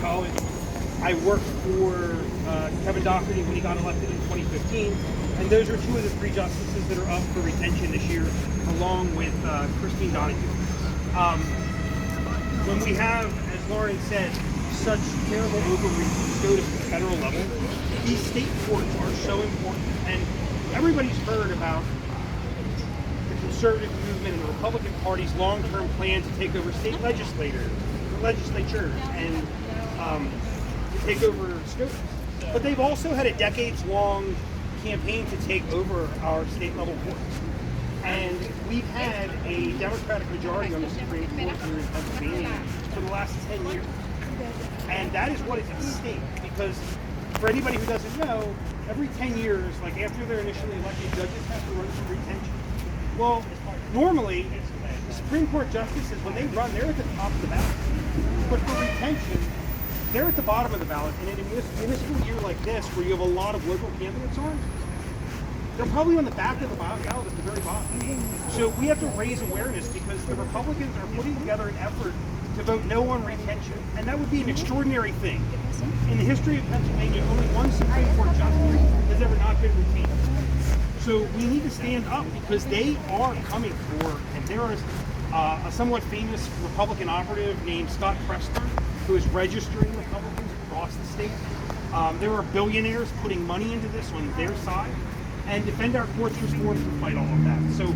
college. I worked for Kevin Doherty when he got elected in 2015, and those are two of the three justices that are up for retention this year, along with Christine Donahue. When we have, as Lauren said, such terrible overreach go to the federal level, these state courts are so important. And everybody's heard about the conservative movement and the Republican Party's long-term plan to take over state legislatures and to take over SCOTUS. But they've also had a decades-long campaign to take over our state-level courts. And we've had a Democratic majority on the Supreme Court here in Pennsylvania for the last 10 years. And that is what is at stake, because for anybody who doesn't know, every 10 years, like after they're initially elected, judges have to run for retention. Well, normally, the Supreme Court justices, when they run, they're at the top of the ballot. But for retention, they're at the bottom of the ballot. And in a municipal year like this, where you have a lot of local candidates on, they're probably on the back of the ballot at the very bottom. So we have to raise awareness, because the Republicans are putting together an effort to vote no on retention. And that would be an extraordinary thing. In the history of Pennsylvania, only one Supreme Court justice has ever not been retained. So we need to stand up, because they are coming for, and there is a somewhat famous Republican operative named Scott Presler, who is registering Republicans across the state. There are billionaires putting money into this on their side, and Defend Our Courts was formed to fight all of that. So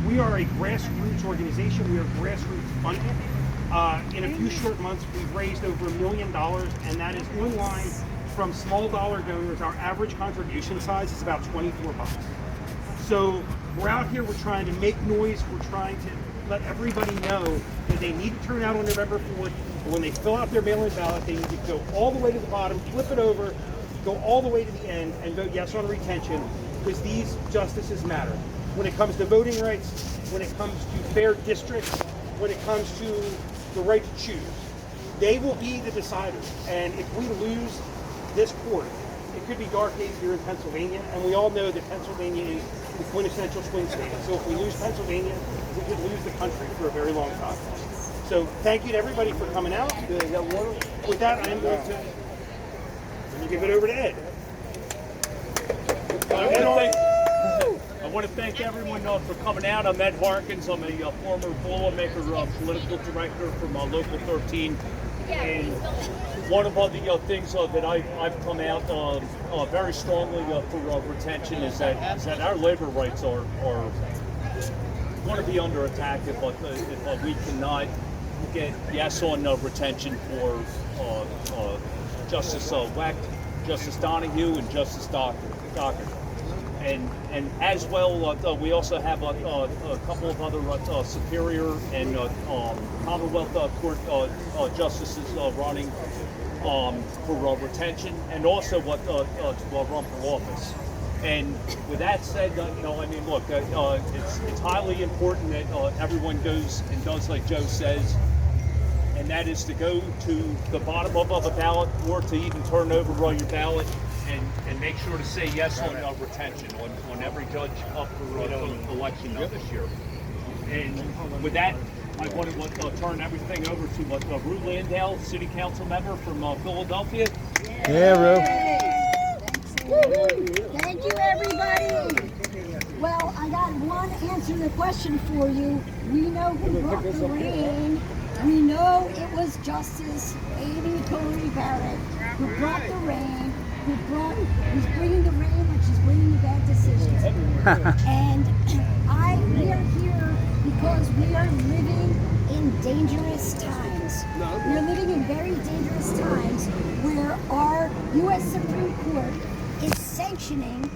we are a grassroots organization. We are grassroots funded. In a few short months, we've raised over $1 million, and that is online from small dollar donors. Our average contribution size is about $24. So we're out here, we're trying to make noise, we're trying to let everybody know that they need to turn out on November 4th, and when they fill out their mail-in ballot, they need to go all the way to the bottom, flip it over, go all the way to the end, and vote yes on retention, because these justices matter. When it comes to voting rights, when it comes to fair districts, when it comes to the right to choose, they will be the deciders. And if we lose this court, it could be dark days here in Pennsylvania, and we all know that Pennsylvania is the quintessential swing state. So if we lose Pennsylvania, we could lose the country for a very long time. So thank you to everybody for coming out. With that, I am going to give it over to Ed. I want to thank everyone for coming out. I'm Ed Harkins. I'm a former Boilermaker political director from Local 13. And one of the things that I've come out very strongly for retention is that our labor rights are going to be under attack if we cannot get yes on retention for Justice Wecht, Justice Donahue, and Justice Doherty. And as well, we also have a couple of other Superior and Commonwealth Court justices running for retention, and also to run for office. And with that said, look, it's highly important that everyone goes and does like Joe says, and that is to go to the bottom of a ballot, or to even turn over your ballot and make sure to say yes on retention on every judge up for election this year. And with that, I want to turn everything over to Rue Landale, City Council member from Philadelphia. Yeah, Rue. Thank you, everybody. Well, I got one answer to the question for you. We know who brought the rain. We know it was Justice Amy Coney Barrett who brought the rain, who's bringing the rain, but she's bringing the bad decisions. And we are here because we are living in dangerous times. We are living in very dangerous times where our U.S. Supreme Court is sanctioning